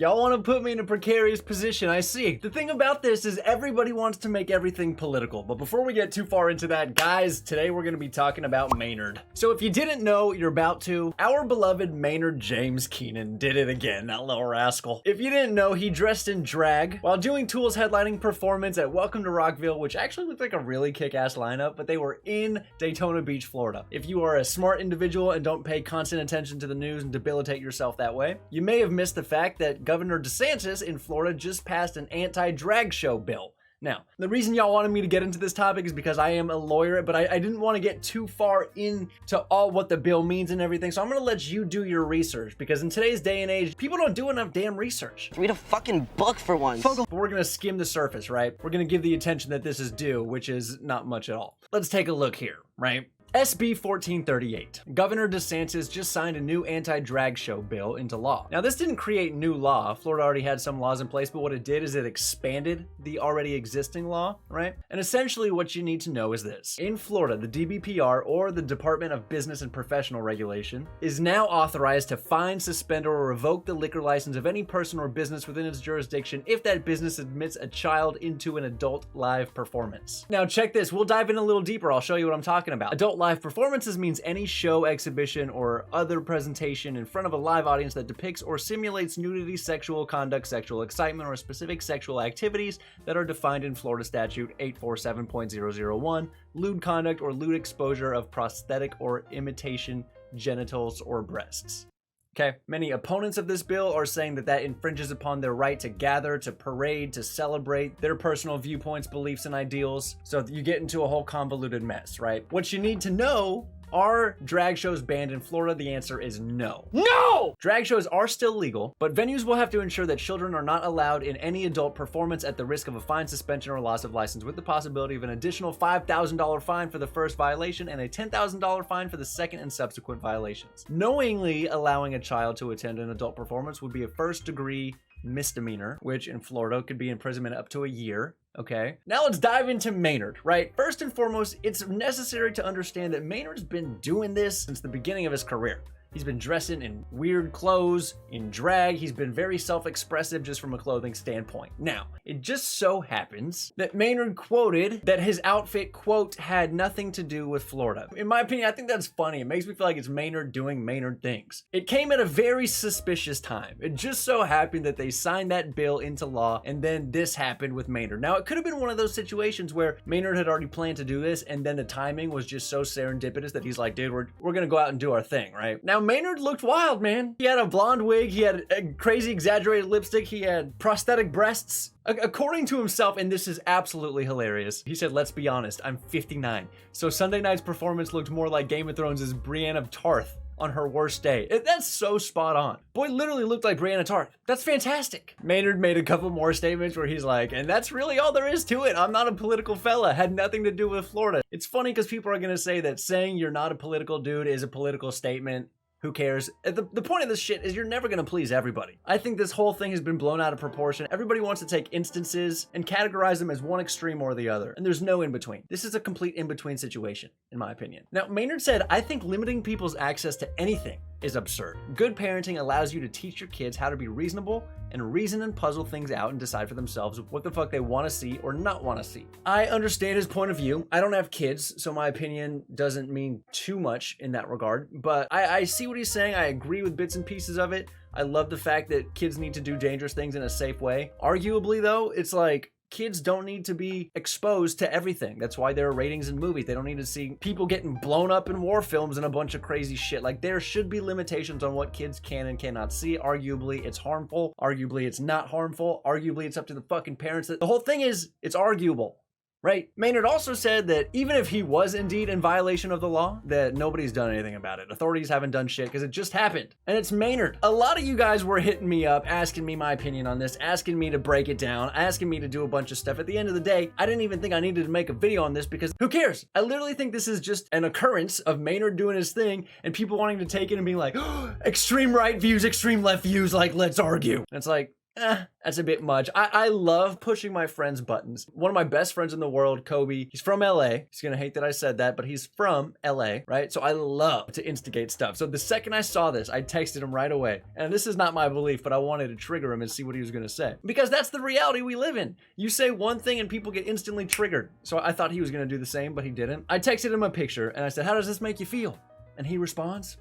Y'all want to put me in a precarious position, I see. The thing about this is everybody wants to make everything political. But before we get too far into that, guys, today we're going to be talking about Maynard. So if you didn't know, you're about to. Our beloved Maynard James Keenan did it again, that little rascal. If you didn't know, he dressed in drag while doing Tool's headlining performance at Welcome to Rockville, which actually looked like a really kick-ass lineup, but they were in Daytona Beach, Florida. If you are a smart individual and don't pay constant attention to the news and debilitate yourself that way, you may have missed the fact that Governor DeSantis in Florida just passed an anti-drag show bill. Now, the reason y'all wanted me to get into this topic is because I am a lawyer, but I didn't want to get too far into all what the bill means and everything, so I'm going to let you do your research, because in today's day and age, people don't do enough damn research. Read a fucking book for once. But we're going to skim the surface, right? We're going to give the attention that this is due, which is not much at all. Let's take a look here, right? SB 1438. Governor DeSantis just signed a new anti-drag show bill into law. Now, this didn't create new law. Florida already had some laws in place, but what it did is it expanded the already existing law, right? And essentially what you need to know is this. In Florida, the DBPR, or the Department of Business and Professional Regulation, is now authorized to fine, suspend, or revoke the liquor license of any person or business within its jurisdiction if that business admits a child into an adult live performance. Now, check this. We'll dive in a little deeper. I'll show you what I'm talking about. Adult live performances means any show, exhibition, or other presentation in front of a live audience that depicts or simulates nudity, sexual conduct, sexual excitement, or specific sexual activities that are defined in Florida Statute 847.001, lewd conduct or lewd exposure of prosthetic or imitation genitals or breasts. Okay, many opponents of this bill are saying that that infringes upon their right to gather, to parade, to celebrate their personal viewpoints, beliefs, and ideals. So you get into a whole convoluted mess, right? What you need to know: are drag shows banned in Florida? The answer is no. No! Drag shows are still legal, but venues will have to ensure that children are not allowed in any adult performance at the risk of a fine, suspension, or loss of license, with the possibility of an additional $5,000 fine for the first violation and a $10,000 fine for the second and subsequent violations. Knowingly allowing a child to attend an adult performance would be a first-degree misdemeanor, which in Florida could be imprisonment up to a year. Okay, now let's dive into Maynard, right? First and foremost, it's necessary to understand that Maynard's been doing this since the beginning of his career. He's been dressing in weird clothes, in drag. He's been very self-expressive just from a clothing standpoint. Now, it just so happens that Maynard quoted that his outfit, quote, had nothing to do with Florida. In my opinion, I think that's funny. It makes me feel like it's Maynard doing Maynard things. It came at a very suspicious time. It just so happened that they signed that bill into law, and then this happened with Maynard. Now, it could have been one of those situations where Maynard had already planned to do this, and then the timing was just so serendipitous that he's like, dude, we're gonna go out and do our thing, right? Now, Maynard looked wild, man. He had a blonde wig, he had a crazy exaggerated lipstick, he had prosthetic breasts. According to himself, and this is absolutely hilarious, he said, let's be honest, I'm 59. So Sunday night's performance looked more like Game of Thrones' Brienne of Tarth on her worst day. That's so spot on. Boy literally looked like Brienne of Tarth. That's fantastic. Maynard made a couple more statements where he's like, and that's really all there is to it. I'm not a political fella. Had nothing to do with Florida. It's funny because people are going to say that saying you're not a political dude is a political statement. Who cares? The point of this shit is you're never gonna please everybody. I think this whole thing has been blown out of proportion. Everybody wants to take instances and categorize them as one extreme or the other, and there's no in-between. This is a complete in-between situation, in my opinion. Now, Maynard said, I think limiting people's access to anything is absurd. Good parenting allows you to teach your kids how to be reasonable and reason and puzzle things out and decide for themselves what the fuck they want to see or not want to see. I understand his point of view. I don't have kids, so my opinion doesn't mean too much in that regard, but I see what he's saying. I agree with bits and pieces of it. I love the fact that kids need to do dangerous things in a safe way. Arguably though, it's like, kids don't need to be exposed to everything. That's why there are ratings in movies. They don't need to see people getting blown up in war films and a bunch of crazy shit. Like, there should be limitations on what kids can and cannot see. Arguably, it's harmful. Arguably, it's not harmful. Arguably, it's up to the fucking parents. The whole thing is, it's arguable. Right? Maynard also said that even if he was indeed in violation of the law, that nobody's done anything about it. Authorities haven't done shit because it just happened. And it's Maynard. A lot of you guys were hitting me up, asking me my opinion on this, asking me to break it down, asking me to do a bunch of stuff. At the end of the day, I didn't even think I needed to make a video on this because who cares? I literally think this is just an occurrence of Maynard doing his thing and people wanting to take it and being like, oh, extreme right views, extreme left views, like, let's argue. And it's like, That's a bit much. I love pushing my friends' buttons. One of my best friends in the world, Kobe, he's from LA. He's gonna hate that I said that, but he's from LA, right? So I love to instigate stuff. So the second I saw this, I texted him right away. And this is not my belief, but I wanted to trigger him and see what he was gonna say. Because that's the reality we live in. You say one thing and people get instantly triggered. So I thought he was gonna do the same, but he didn't. I texted him a picture and I said, how does this make you feel? And he responds,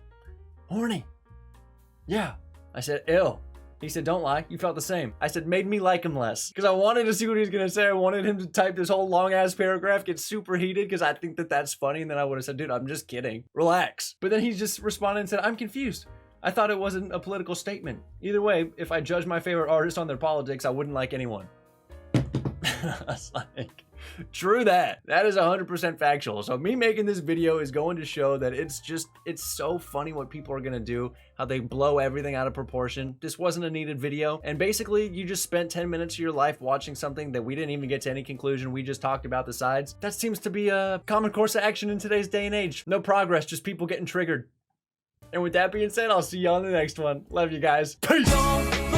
horny. Yeah. I said, ill. He said, don't lie, you felt the same. I said, made me like him less. Because I wanted to see what he was going to say. I wanted him to type this whole long-ass paragraph, get super heated, because I think that that's funny. And then I would have said, dude, I'm just kidding. Relax. But then he just responded and said, I'm confused. I thought it wasn't a political statement. Either way, if I judge my favorite artist on their politics, I wouldn't like anyone. I was like, true that. That is 100% factual. So me making this video is going to show that it's so funny what people are going to do, how they blow everything out of proportion. This wasn't a needed video. And basically you just spent 10 minutes of your life watching something that we didn't even get to any conclusion. We just talked about the sides. That seems to be a common course of action in today's day and age. No progress, just people getting triggered. And with that being said, I'll see you on the next one. Love you guys. Peace.